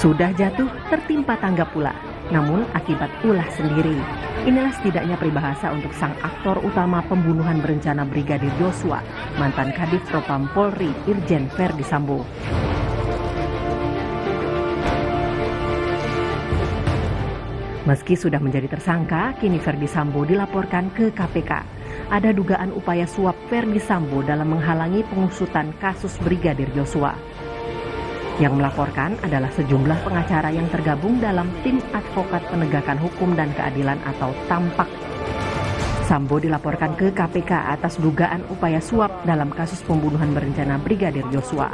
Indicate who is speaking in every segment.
Speaker 1: Sudah jatuh, tertimpa tangga pula, namun akibat ulah sendiri. Inilah setidaknya peribahasa untuk sang aktor utama pembunuhan berencana Brigadir Joshua, mantan Kadif Propam Polri Irjen Verdi Sambo. Meski sudah menjadi tersangka, kini Verdi Sambo dilaporkan ke KPK. Ada dugaan upaya suap Verdi Sambo dalam menghalangi pengusutan kasus Brigadir Joshua. Yang melaporkan adalah sejumlah pengacara yang tergabung dalam Tim Advokat Penegakan Hukum dan Keadilan atau TAMPAK. Sambo dilaporkan ke KPK atas dugaan upaya suap dalam kasus pembunuhan berencana Brigadir Joshua.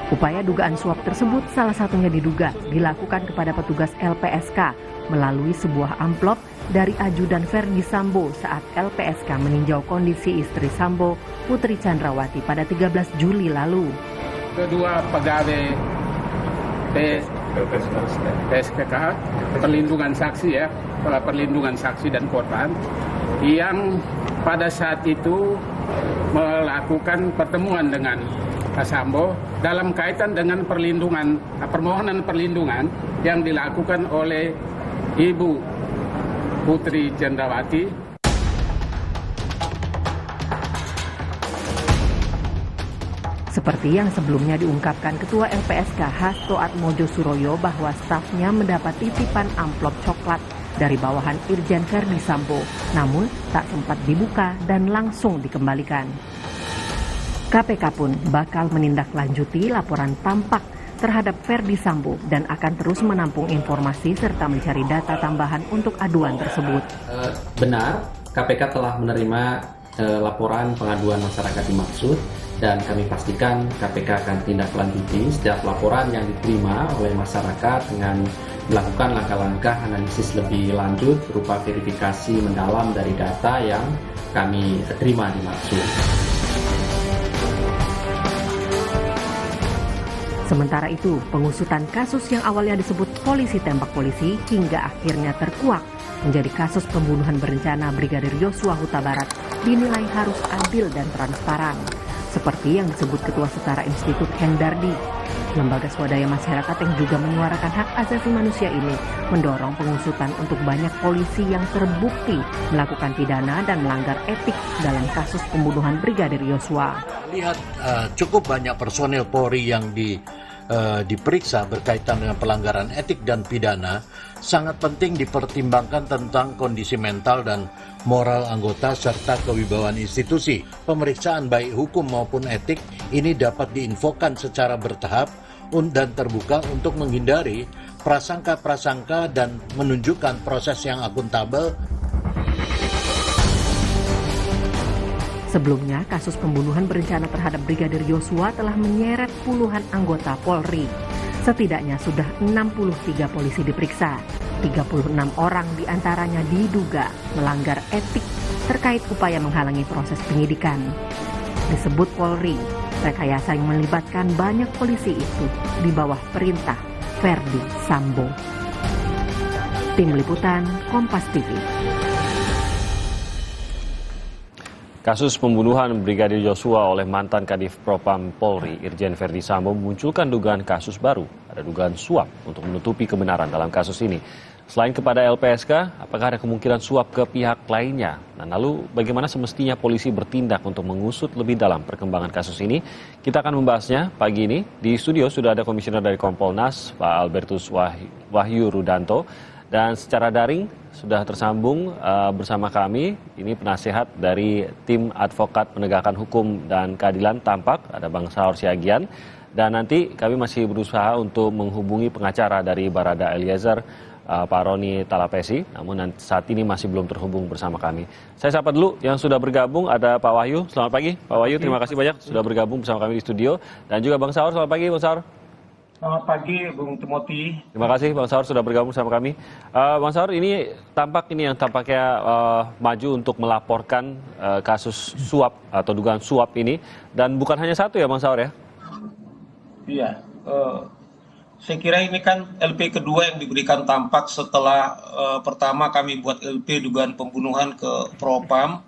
Speaker 1: Upaya dugaan suap tersebut salah satunya diduga dilakukan kepada petugas LPSK melalui sebuah amplop dari ajudan Verdi Sambo saat LPSK meninjau kondisi istri Sambo, Putri Chandrawati pada 13 Juli lalu.
Speaker 2: Kedua pegawai PSPK, perlindungan saksi ya, perlindungan saksi dan korban yang pada saat itu melakukan pertemuan dengan Sambo dalam kaitan dengan permohonan perlindungan yang dilakukan oleh Ibu Putri Chandrawati.
Speaker 1: Seperti yang sebelumnya diungkapkan Ketua LPSK Hasto Atmojo Suroyo bahwa stafnya mendapat titipan amplop coklat dari bawahan Irjen Verdi Sambo, namun tak sempat dibuka dan langsung dikembalikan. KPK pun bakal menindaklanjuti laporan TAMPAK terhadap Verdi Sambo dan akan terus menampung informasi serta mencari data tambahan untuk aduan tersebut.
Speaker 3: Benar, KPK telah menerima laporan pengaduan masyarakat dimaksud dan kami pastikan KPK akan tindak lanjuti setiap laporan yang diterima oleh masyarakat dengan melakukan langkah-langkah analisis lebih lanjut berupa verifikasi mendalam dari data yang kami terima dimaksud.
Speaker 1: Sementara itu, pengusutan kasus yang awalnya disebut polisi tembak polisi hingga akhirnya terkuak menjadi kasus pembunuhan berencana Brigadir Joshua Huta Barat dinilai harus adil dan transparan. Seperti yang disebut Ketua Setara Institut Hendardi, lembaga swadaya masyarakat yang juga menyuarakan hak asasi manusia ini mendorong pengusutan untuk banyak polisi yang terbukti melakukan pidana dan melanggar etik dalam kasus pembunuhan Brigadir Joshua.
Speaker 4: Lihat cukup banyak personel Polri yang diperiksa berkaitan dengan pelanggaran etik dan pidana, sangat penting dipertimbangkan tentang kondisi mental dan moral anggota serta kewibawaan institusi. Pemeriksaan baik hukum maupun etik ini dapat diinfokan secara bertahap dan terbuka untuk menghindari prasangka-prasangka dan menunjukkan proses yang akuntabel.
Speaker 1: Sebelumnya, kasus pembunuhan berencana terhadap Brigadir Joshua telah menyeret puluhan anggota Polri. Setidaknya sudah 63 polisi diperiksa. 36 orang diantaranya diduga melanggar etik terkait upaya menghalangi proses penyidikan. Disebut Polri, rekayasa yang melibatkan banyak polisi itu di bawah perintah Verdi Sambo. Tim Liputan, Kompas TV.
Speaker 5: Kasus pembunuhan Brigadir Joshua oleh mantan Kadif Propam Polri Irjen Verdi Sambo memunculkan dugaan kasus baru. Ada dugaan suap untuk menutupi kebenaran dalam kasus ini. Selain kepada LPSK, apakah ada kemungkinan suap ke pihak lainnya? Nah, lalu bagaimana semestinya polisi bertindak untuk mengusut lebih dalam perkembangan kasus ini? Kita akan membahasnya pagi ini. Di studio sudah ada Komisioner dari Kompolnas, Pak Albertus Wahyu Rudanto. Dan secara daring sudah tersambung bersama kami, ini penasehat dari Tim Advokat Penegakan Hukum dan Keadilan TAMPAK, ada Bang Saur Siagian. Dan nanti kami masih berusaha untuk menghubungi pengacara dari Barada Eliezer, Pak Roni Talapesi, namun saat ini masih belum terhubung bersama kami. Saya sapa dulu yang sudah bergabung, ada Pak Wahyu. Selamat pagi Pak Wahyu, terima kasih banyak sudah bergabung bersama kami di studio. Dan juga Bang Saur, selamat pagi Bang Saur.
Speaker 6: Selamat pagi, Bung Timothy.
Speaker 5: Terima kasih Bang Saur sudah bergabung sama kami. Bang Saur, ini yang tampaknya maju untuk melaporkan kasus suap atau dugaan suap ini. Dan bukan hanya satu ya Bang Saur ya?
Speaker 6: Iya, saya kira ini kan LP kedua yang diberikan TAMPAK setelah pertama kami buat LP dugaan pembunuhan ke Propam.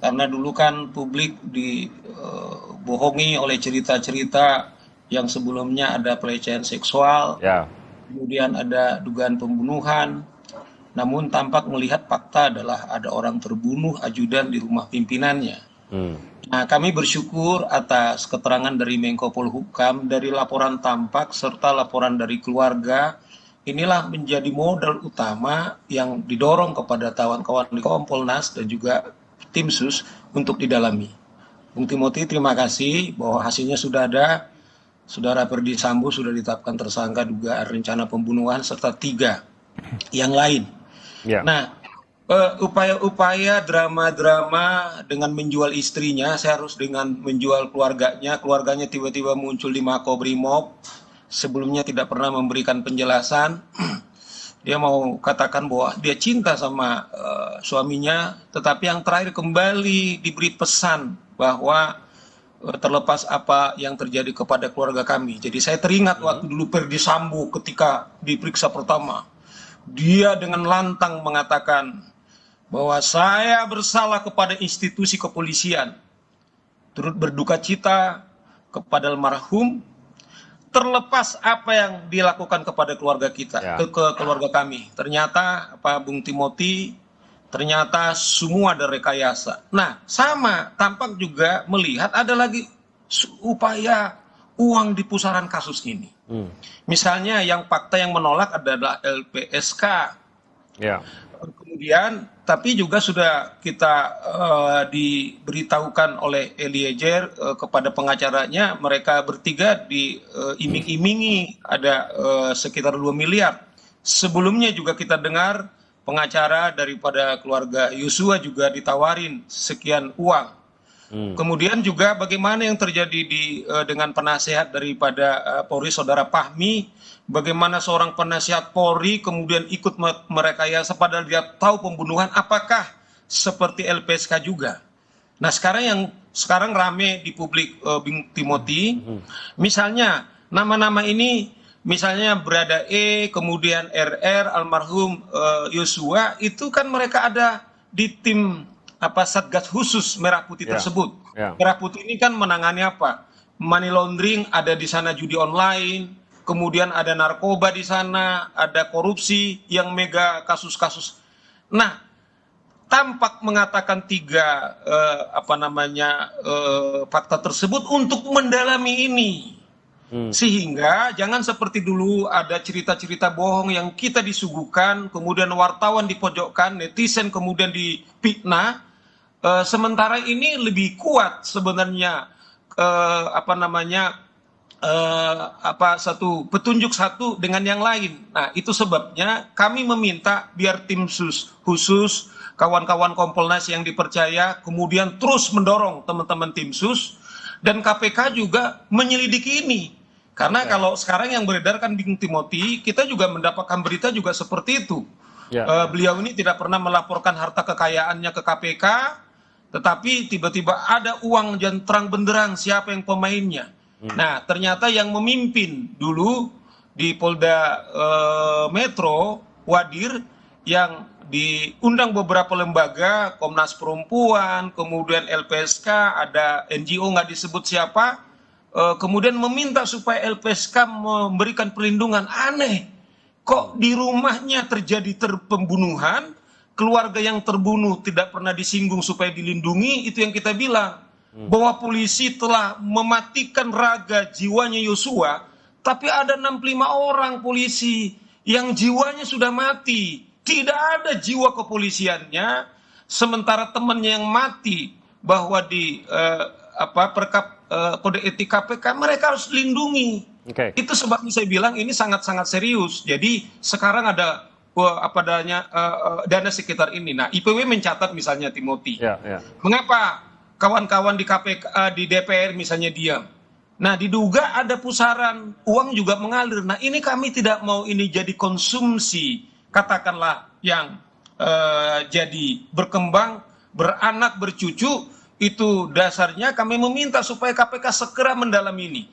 Speaker 6: Karena dulu kan publik dibohongi oleh cerita-cerita yang sebelumnya ada pelecehan seksual,
Speaker 5: Ya.
Speaker 6: kemudian ada dugaan pembunuhan. Namun tampak melihat fakta adalah ada orang terbunuh ajudan di rumah pimpinannya.
Speaker 5: Hmm.
Speaker 6: Nah, kami bersyukur atas keterangan dari Menko Polhukam, dari laporan tampak serta laporan dari keluarga. Inilah menjadi modal utama yang didorong kepada kawan-kawan di Kompolnas dan juga tim sus untuk didalami. Bung Timothy, terima kasih bahwa hasilnya sudah ada. Saudara Ferdi Sambo sudah ditetapkan tersangka dugaan rencana pembunuhan serta 3 yang lain.
Speaker 5: Ya.
Speaker 6: Nah, upaya-upaya drama-drama dengan menjual istrinya, saya harus dengan menjual keluarganya tiba-tiba muncul di Makobrimob, sebelumnya tidak pernah memberikan penjelasan. Dia mau katakan bahwa dia cinta sama suaminya, tetapi yang terakhir kembali diberi pesan bahwa terlepas apa yang terjadi kepada keluarga kami. Jadi saya teringat waktu dulu Ferdi Sambo ketika diperiksa pertama, dia dengan lantang mengatakan bahwa saya bersalah kepada institusi kepolisian, turut berduka cita kepada almarhum, terlepas apa yang dilakukan kepada keluarga kita,
Speaker 5: Ya.
Speaker 6: ke keluarga kami. Ternyata Bung Timothy, ternyata semua ada rekayasa. Nah, sama tampak juga melihat ada lagi upaya uang di pusaran kasus ini. Misalnya yang fakta yang menolak adalah LPSK.
Speaker 5: Ya.
Speaker 6: Kemudian, tapi juga sudah kita diberitahukan oleh Eliezer kepada pengacaranya, mereka bertiga diiming-imingi ada sekitar 2 miliar. Sebelumnya juga kita dengar pengacara daripada keluarga Yosua juga ditawarin sekian uang. Kemudian juga bagaimana yang terjadi dengan penasehat daripada Polri, Saudara Fahmi, bagaimana seorang penasehat Polri kemudian ikut merekayasa padahal dia tahu pembunuhan, apakah seperti LPSK juga? Nah, sekarang rame di publik, Bung Timothy, misalnya nama-nama ini, misalnya Brada E, kemudian RR, almarhum Yosua, itu kan mereka ada di tim Satgas khusus Merah Putih tersebut. Merah Putih ini kan menangani apa? Money laundering, ada di sana judi online, kemudian ada narkoba di sana, ada korupsi yang mega kasus-kasus. Nah, tampak mengatakan 3 fakta tersebut untuk mendalami ini. Sehingga jangan seperti dulu ada cerita-cerita bohong yang kita disuguhkan, kemudian wartawan dipojokkan, netizen kemudian difitnah. Sementara ini lebih kuat sebenarnya satu petunjuk satu dengan yang lain. Nah, itu sebabnya kami meminta biar tim khusus, kawan-kawan Kompolnas yang dipercaya, kemudian terus mendorong teman-teman tim sus dan KPK juga menyelidiki ini. Karena kalau sekarang yang beredar kan Bung Timothy, kita juga mendapatkan berita juga seperti itu. Beliau ini tidak pernah melaporkan harta kekayaannya ke KPK, tetapi tiba-tiba ada uang dan terang benderang siapa yang pemainnya. Nah, ternyata yang memimpin dulu di Polda Metro, Wadir, yang diundang beberapa lembaga, Komnas Perempuan, kemudian LPSK, ada NGO nggak disebut siapa, kemudian meminta supaya LPSK memberikan perlindungan. Aneh, kok di rumahnya terjadi pembunuhan, keluarga yang terbunuh tidak pernah disinggung supaya dilindungi. Itu yang kita bilang, bahwa polisi telah mematikan raga jiwanya Yosua, tapi ada 65 orang polisi yang jiwanya sudah mati, tidak ada jiwa kepolisiannya, sementara temannya yang mati bahwa di kode etik KPK mereka harus dilindungi. Itu sebabnya saya bilang ini sangat-sangat serius. Jadi sekarang ada dana sekitar ini. Nah, IPW mencatat misalnya Timothy. Mengapa kawan-kawan di KPK, di DPR misalnya diam? Nah, diduga ada pusaran uang juga mengalir. Nah, ini kami tidak mau ini jadi konsumsi, katakanlah yang jadi berkembang, beranak, bercucu. Itu dasarnya kami meminta supaya KPK segera mendalami ini.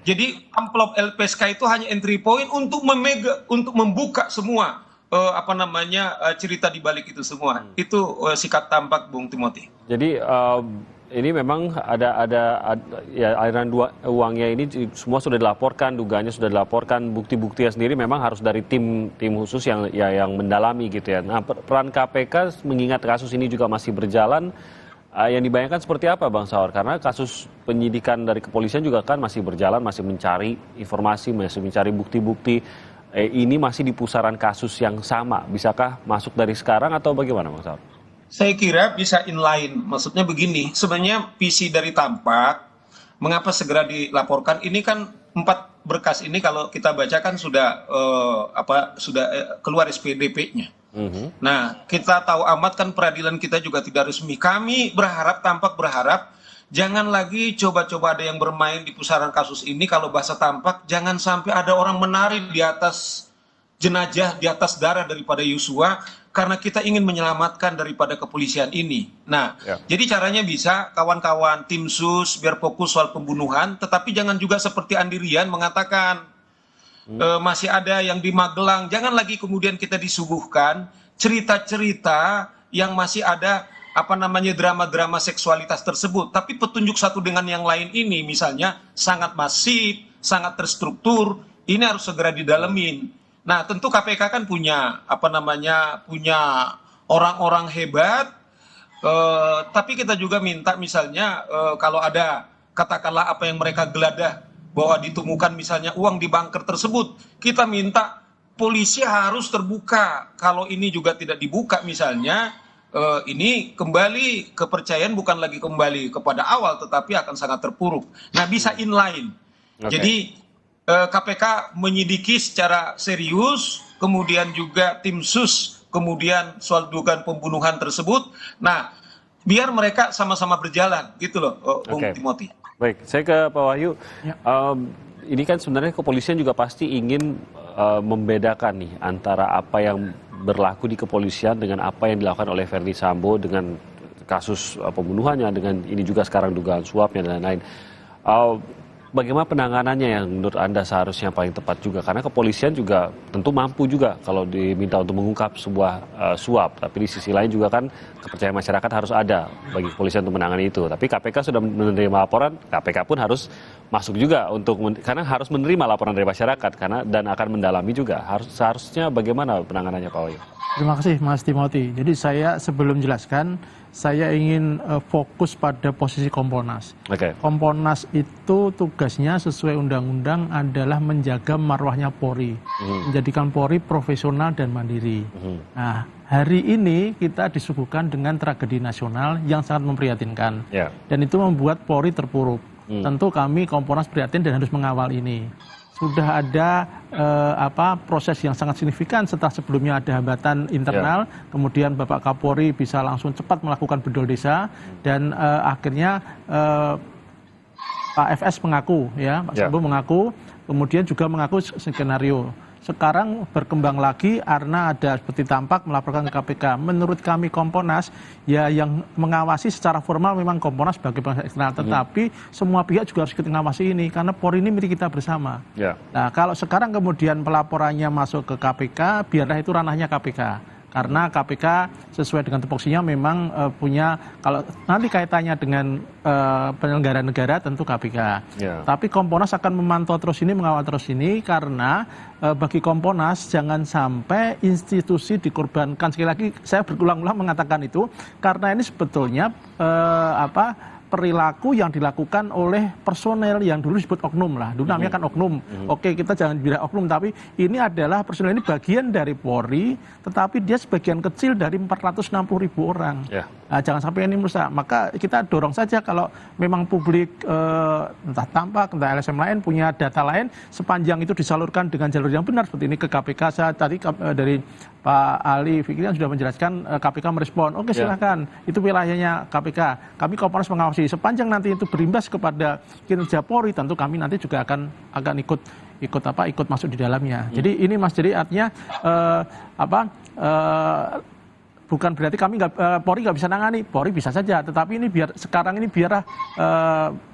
Speaker 6: Jadi amplop LPSK itu hanya entry point untuk membuka semua cerita di balik itu semua. Itu sikap tampak Bung Timothy.
Speaker 5: Jadi ini memang ada ya, aliran uangnya ini semua sudah dilaporkan, dugaannya sudah dilaporkan, bukti-buktinya sendiri memang harus dari tim khusus yang mendalami gitu ya. Nah, peran KPK mengingat kasus ini juga masih berjalan, yang dibayangkan seperti apa Bang Saur? Karena kasus penyidikan dari kepolisian juga kan masih berjalan, masih mencari informasi, masih mencari bukti-bukti. Ini masih di pusaran kasus yang sama. Bisakah masuk dari sekarang atau bagaimana Bang Saur?
Speaker 6: Saya kira bisa inline, maksudnya begini, sebenarnya visi dari Tampak, mengapa segera dilaporkan, ini kan 4 berkas ini kalau kita baca kan sudah keluar SPDP-nya. Nah, kita tahu amat kan peradilan kita juga tidak resmi. Kami berharap, Tampak berharap, jangan lagi coba-coba ada yang bermain di pusaran kasus ini, kalau bahasa Tampak, jangan sampai ada orang menari di atas jenazah, di atas darah daripada Yosua, karena kita ingin menyelamatkan daripada kepolisian ini. Nah, jadi caranya bisa kawan-kawan tim sus biar fokus soal pembunuhan, tetapi jangan juga seperti Andi Rian mengatakan masih ada yang di Magelang. Jangan lagi kemudian kita disuguhkan cerita-cerita yang masih ada drama-drama seksualitas tersebut. Tapi petunjuk satu dengan yang lain ini misalnya sangat masif, sangat terstruktur, ini harus segera didalemin. Nah, tentu KPK kan punya punya orang-orang hebat, tapi kita juga minta misalnya kalau ada katakanlah apa yang mereka geladah bahwa ditemukan misalnya uang di bunker tersebut, kita minta polisi harus terbuka. Kalau ini juga tidak dibuka misalnya, ini kembali kepercayaan bukan lagi kembali kepada awal, tetapi akan sangat terpuruk. Nah, bisa inline. Jadi KPK menyidiki secara serius, kemudian juga tim sus, kemudian soal dugaan pembunuhan tersebut. Nah, biar mereka sama-sama berjalan, gitu loh, Bung Timothy.
Speaker 5: Baik, saya ke Pak Wahyu. Ini kan sebenarnya kepolisian juga pasti ingin membedakan nih antara apa yang berlaku di kepolisian dengan apa yang dilakukan oleh Verdi Sambo dengan kasus pembunuhannya, dengan ini juga sekarang dugaan suapnya dan lain-lain. Bagaimana penanganannya yang menurut Anda seharusnya paling tepat juga? Karena kepolisian juga tentu mampu juga kalau diminta untuk mengungkap sebuah suap. Tapi di sisi lain juga kan kepercayaan masyarakat harus ada bagi kepolisian untuk menangani itu. Tapi KPK sudah menerima laporan, KPK pun harus masuk juga karena harus menerima laporan dari masyarakat dan akan mendalami juga. Seharusnya bagaimana penanganannya Pak Wahyu?
Speaker 7: Terima kasih Mas Timothy. Jadi saya sebelum jelaskan, saya ingin fokus pada posisi Kompolnas. Kompolnas itu tugasnya sesuai undang-undang adalah menjaga marwahnya Polri, menjadikan Polri profesional dan mandiri. Nah, hari ini kita disuguhkan dengan tragedi nasional yang sangat memprihatinkan, dan itu membuat Polri terpuruk. Tentu kami Kompolnas prihatin dan harus mengawal ini. Sudah ada proses yang sangat signifikan setelah sebelumnya ada hambatan internal, kemudian Bapak Kapolri bisa langsung cepat melakukan bedol desa, dan akhirnya Pak FS mengaku, Pak Sambo mengaku, kemudian juga mengaku skenario. Sekarang berkembang lagi karena ada seperti Tampak melaporkan ke KPK. Menurut kami Kompolnas, yang mengawasi secara formal memang Kompolnas sebagai pengawas eksternal, tetapi semua pihak juga harus ikut mengawasi ini karena Polri ini milik kita bersama. Nah, kalau sekarang kemudian pelaporannya masuk ke KPK, biarlah itu ranahnya KPK. Karena KPK sesuai dengan tupoksinya memang punya, kalau nanti kaitannya dengan penyelenggara negara tentu KPK. Tapi Kompolnas akan memantau terus ini, mengawal terus ini, karena bagi Kompolnas jangan sampai institusi dikorbankan. Sekali lagi saya berulang-ulang mengatakan itu, karena ini sebetulnya perilaku yang dilakukan oleh personel yang dulu disebut oknum lah. Dulu namanya kan oknum. Oke, kita jangan bilang oknum, tapi ini adalah personel ini bagian dari Polri, tetapi dia sebagian kecil dari 460.000 orang. Nah, jangan sampai ini merusak. Maka kita dorong saja kalau memang publik entah Tampak, entah LSM lain punya data lain, sepanjang itu disalurkan dengan jalur yang benar seperti ini ke KPK. Saya tadi dari Pak Ali Fikrian sudah menjelaskan, KPK merespon. Oke, silakan. Itu wilayahnya KPK. Kami Kompolnas mengawasi. Sepanjang nanti itu berimbas kepada kinerja Polri, tentu kami nanti juga akan ikut masuk di dalamnya. Jadi ini Mas, jadi artinya bukan berarti Polri nggak bisa nangani, Polri bisa saja. Tetapi ini sekarang ini biarlah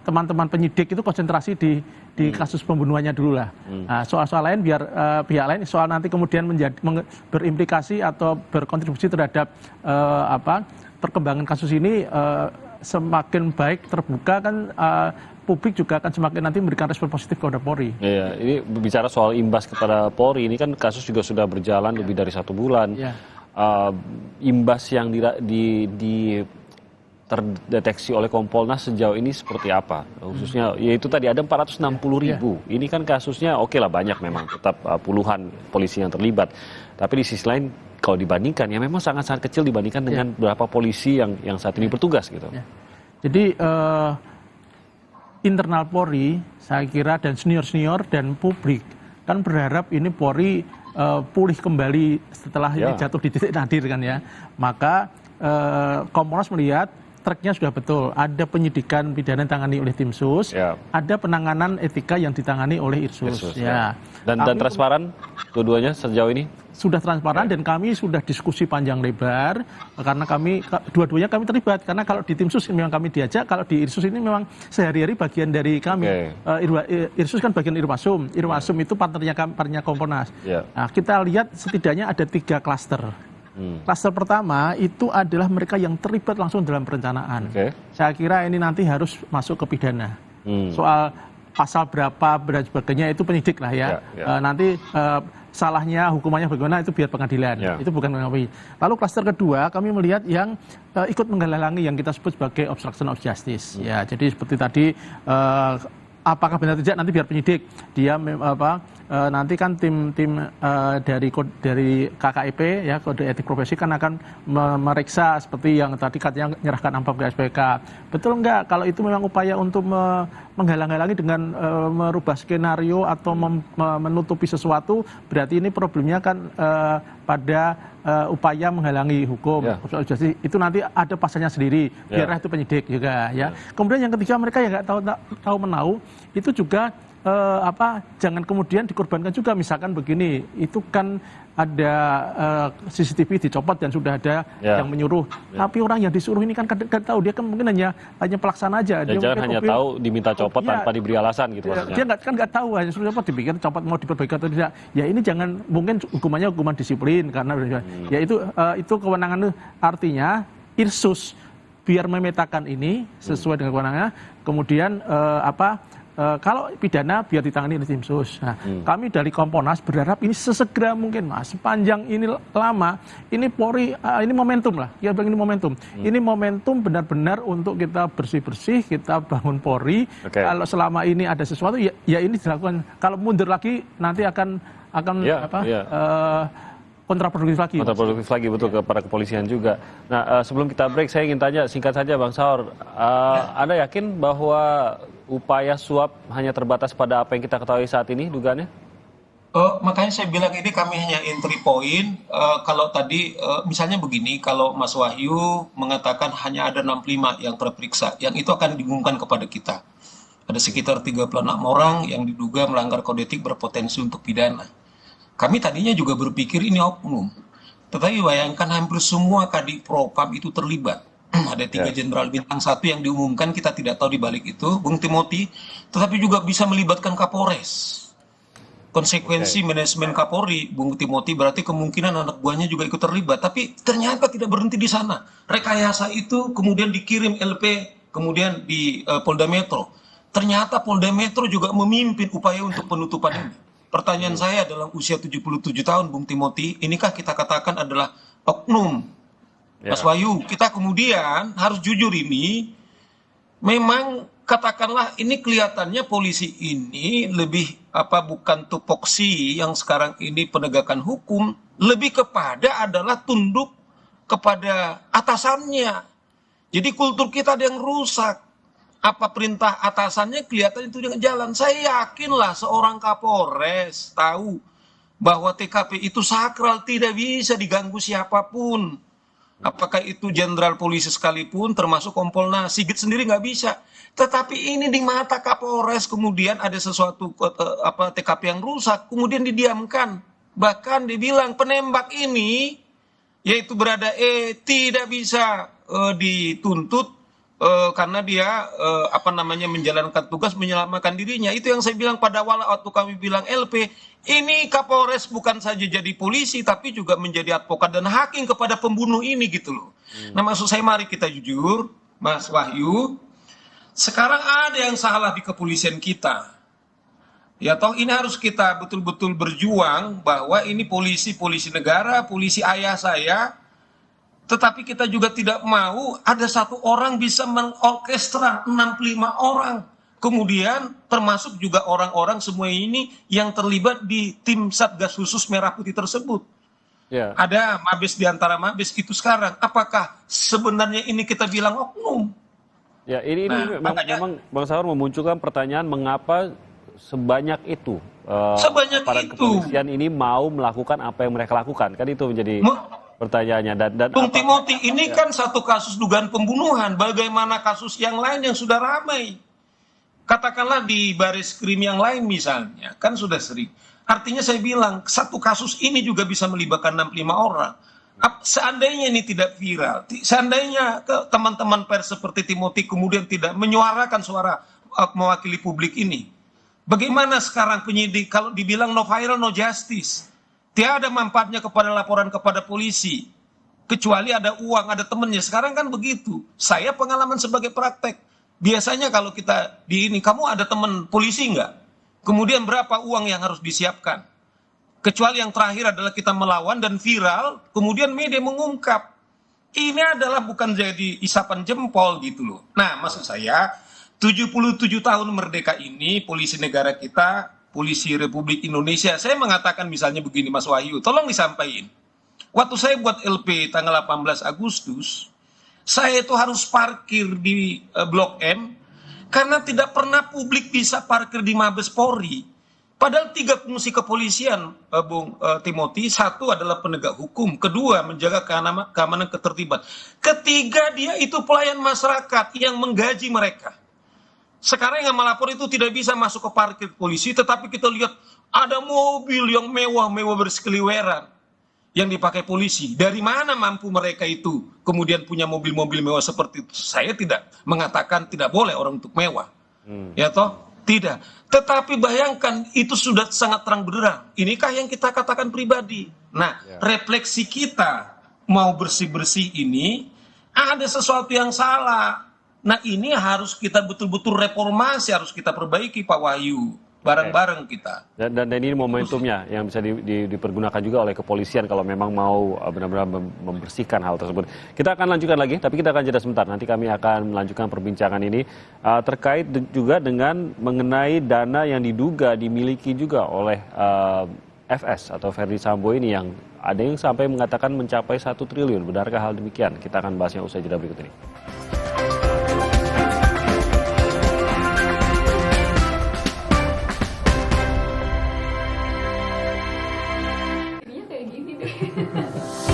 Speaker 7: teman-teman penyidik itu konsentrasi di kasus pembunuhannya dulu lah. Nah, soal-soal lain biar pihak lain, soal nanti kemudian berimplikasi atau berkontribusi terhadap perkembangan kasus ini, semakin baik terbuka kan publik juga akan semakin nanti memberikan respon positif kepada Polri.
Speaker 5: Iya, ini bicara soal imbas kepada Polri, ini kan kasus juga sudah berjalan lebih dari 1 bulan. Imbas yang terdeteksi oleh Kompolnas sejauh ini seperti apa? Khususnya, yaitu tadi ada 460.000. Ini kan kasusnya oke lah banyak memang, tetap puluhan polisi yang terlibat. Tapi di sisi lain, kalau dibandingkan, ya memang sangat-sangat kecil dibandingkan dengan beberapa polisi yang saat ini bertugas gitu.
Speaker 7: Jadi internal Polri, saya kira dan senior-senior dan publik kan berharap ini Polri pulih kembali setelah ini jatuh di titik nadir kan ya. Maka Kompolnas melihat tracknya sudah betul, ada penyidikan pidana yang ditangani oleh tim sus, ada penanganan etika yang ditangani oleh Irsus.
Speaker 5: Dan transparan dua-duanya sejauh ini?
Speaker 7: Sudah transparan dan kami sudah diskusi panjang lebar karena kami dua-duanya kami terlibat, karena kalau di tim sus memang kami diajak, kalau di Irsus ini memang sehari-hari bagian dari kami. Irsus kan bagian Irwasum itu partnernya Kompolnas. Nah, kita lihat setidaknya ada 3 klaster. Klaster pertama itu adalah mereka yang terlibat langsung dalam perencanaan. Saya kira ini nanti harus masuk ke pidana. Soal pasal berapa dan sebagainya itu penyidik lah ya. Nanti salahnya, hukumannya bagaimana itu biar pengadilan. Itu bukan kami. Lalu klaster kedua kami melihat yang ikut menghalangi yang kita sebut sebagai obstruction of justice. Ya, jadi seperti tadi apakah benar tidak nanti biar penyidik dia nanti kan tim dari KKIP ya, kode etik profesi kan akan memeriksa seperti yang tadi katanya menyerahkan amplop ke SPK. Betul enggak kalau itu memang upaya untuk menghalang-halangi dengan merubah skenario atau menutupi sesuatu, berarti ini problemnya kan pada upaya menghalangi hukum. Jadi itu nanti ada pasalnya sendiri, biarlah itu penyidik juga ya. Kemudian yang ketiga mereka yang nggak tahu menahu itu juga jangan kemudian dikorbankan juga, misalkan begini, itu kan ada CCTV dicopot dan sudah ada yang menyuruh, tapi orang yang disuruh ini kan kadang tahu, dia kan mungkin hanya pelaksana aja. Dia
Speaker 5: jangan hanya tahu diminta copot tanpa diberi alasan gitu maksudnya. Dia
Speaker 7: nggak tahu, hanya suruh copot, dipikir copot mau diperbaiki atau tidak. Ya ini jangan, mungkin hukumannya hukuman disiplin karena ya itu kewenangan, artinya Irsus biar memetakan ini sesuai dengan kewenangannya, kemudian kalau pidana biar ditangani oleh tim sus. Nah, kami dari Kompolnas berharap ini sesegera mungkin, Mas. Sepanjang ini lama, ini Polri, ini momentum lah. Ya, ini momentum. Ini momentum benar-benar untuk kita bersih-bersih, kita bangun Polri. Kalau selama ini ada sesuatu, ya ini dilakukan. Kalau mundur lagi, nanti akan kontraproduktif lagi.
Speaker 5: Kontraproduktif lagi, betul, kepada kepolisian juga. Nah, sebelum kita break, saya ingin tanya singkat saja, Bang Saur. Anda yakin bahwa upaya suap hanya terbatas pada apa yang kita ketahui saat ini, dugaannya?
Speaker 6: Makanya saya bilang ini kami hanya entry point. Kalau tadi, misalnya begini, kalau Mas Wahyu mengatakan hanya ada 65 yang terperiksa, yang itu akan diumumkan kepada kita. Ada sekitar 36 orang yang diduga melanggar kode etik berpotensi untuk pidana. Kami tadinya juga berpikir ini oknum, tetapi bayangkan hampir semua Kadif Propam itu terlibat. Ada 3 jenderal bintang 1 yang diumumkan, kita tidak tahu di balik itu, Bung Timothy, tetapi juga bisa melibatkan Kapolres. Konsekuensi manajemen Kapolri, Bung Timothy, berarti kemungkinan anak buahnya juga ikut terlibat. Tapi ternyata tidak berhenti di sana. Rekayasa itu kemudian dikirim LP, kemudian di Polda Metro. Ternyata Polda Metro juga memimpin upaya untuk penutupan ini. Pertanyaan saya dalam usia 77 tahun, Bung Timothy, inikah kita katakan adalah oknum? Mas Wahyu, kita kemudian harus jujur ini, memang katakanlah ini kelihatannya polisi ini lebih bukan tupoksi yang sekarang ini penegakan hukum, lebih kepada adalah tunduk kepada atasannya. Jadi kultur kita ada yang rusak. Apa perintah atasannya kelihatan itu dengan jalan. Saya yakinlah seorang Kapolres tahu bahwa TKP itu sakral, tidak bisa diganggu siapapun. Apakah itu jenderal polisi sekalipun, termasuk Kompolnas, Sigit sendiri nggak bisa. Tetapi ini di mata Kapolres kemudian ada sesuatu TKP yang rusak, kemudian didiamkan. Bahkan dibilang penembak ini, yaitu berada tidak bisa dituntut karena dia menjalankan tugas menyelamatkan dirinya. Itu yang saya bilang pada awal waktu kami bilang LP, ini Kapolres bukan saja jadi polisi tapi juga menjadi advokat dan hakim kepada pembunuh ini gitu loh. Nah, maksud saya mari kita jujur, Mas Wahyu, sekarang ada yang salah di kepolisian kita. Ya toh ini harus kita betul-betul berjuang bahwa ini polisi negara, polisi ayah saya. Tetapi kita juga tidak mau ada satu orang bisa mengorkestra 65 orang. Kemudian termasuk juga orang-orang semua ini yang terlibat di tim Satgas Khusus Merah Putih tersebut.
Speaker 5: Ya.
Speaker 6: Ada Mabes di antara Mabes itu sekarang. Apakah sebenarnya ini kita bilang oknum?
Speaker 5: Ya, ini memang Bang Saur memunculkan pertanyaan mengapa sebanyak itu para kepolisian ini mau melakukan apa yang mereka lakukan. Kan itu menjadi pertanyaannya. Dan
Speaker 6: Bung Timothy, ini kan satu kasus dugaan pembunuhan. Bagaimana kasus yang lain yang sudah ramai? Katakanlah di baris krim yang lain misalnya, kan sudah sering. Artinya saya bilang, satu kasus ini juga bisa melibatkan 65 orang. Seandainya ini tidak viral, seandainya teman-teman pers seperti Timothy kemudian tidak menyuarakan suara mewakili publik ini, bagaimana sekarang penyidik kalau dibilang no viral, no justice? Tiada manfaatnya kepada laporan kepada polisi, kecuali ada uang, ada temennya. Sekarang kan begitu. Saya pengalaman sebagai praktek. Biasanya kalau kita di ini, kamu ada teman polisi nggak? Kemudian berapa uang yang harus disiapkan? Kecuali yang terakhir adalah kita melawan dan viral, kemudian media mengungkap. Ini adalah bukan jadi isapan jempol gitu loh. Nah, maksud saya, 77 tahun merdeka ini, polisi negara kita, polisi Republik Indonesia, saya mengatakan misalnya begini Mas Wahyu, tolong disampaikan. Waktu saya buat LP tanggal 18 Agustus, saya itu harus parkir di Blok M, karena tidak pernah publik bisa parkir di Mabes Polri. Padahal 3 fungsi kepolisian, Bung Timothy, 1 adalah penegak hukum, 2 menjaga keamanan ketertiban, 3 dia itu pelayan masyarakat yang menggaji mereka. Sekarang yang melapor itu tidak bisa masuk ke parkir polisi, tetapi kita lihat ada mobil yang mewah-mewah bersekeliweran yang dipakai polisi. Dari mana mampu mereka itu kemudian punya mobil-mobil mewah seperti itu? Saya tidak mengatakan tidak boleh orang untuk mewah. Ya toh? Tidak. Tetapi bayangkan itu sudah sangat terang benderang. Inikah yang kita katakan pribadi? Nah, refleksi kita mau bersih-bersih ini ada sesuatu yang salah. Nah, ini harus kita betul-betul reformasi, harus kita perbaiki Pak Wahyu. Bareng-bareng kita.
Speaker 5: Dan ini momentumnya yang bisa dipergunakan juga oleh kepolisian kalau memang mau benar-benar membersihkan hal tersebut. Kita akan lanjutkan lagi, tapi kita akan jeda sebentar. Nanti kami akan melanjutkan perbincangan ini terkait juga dengan mengenai dana yang diduga dimiliki juga oleh FS atau Ferdi Sambo ini yang ada yang sampai mengatakan mencapai 1 triliun. Benarkah hal demikian? Kita akan bahasnya usai jeda berikut ini.
Speaker 8: Kayak gini deh.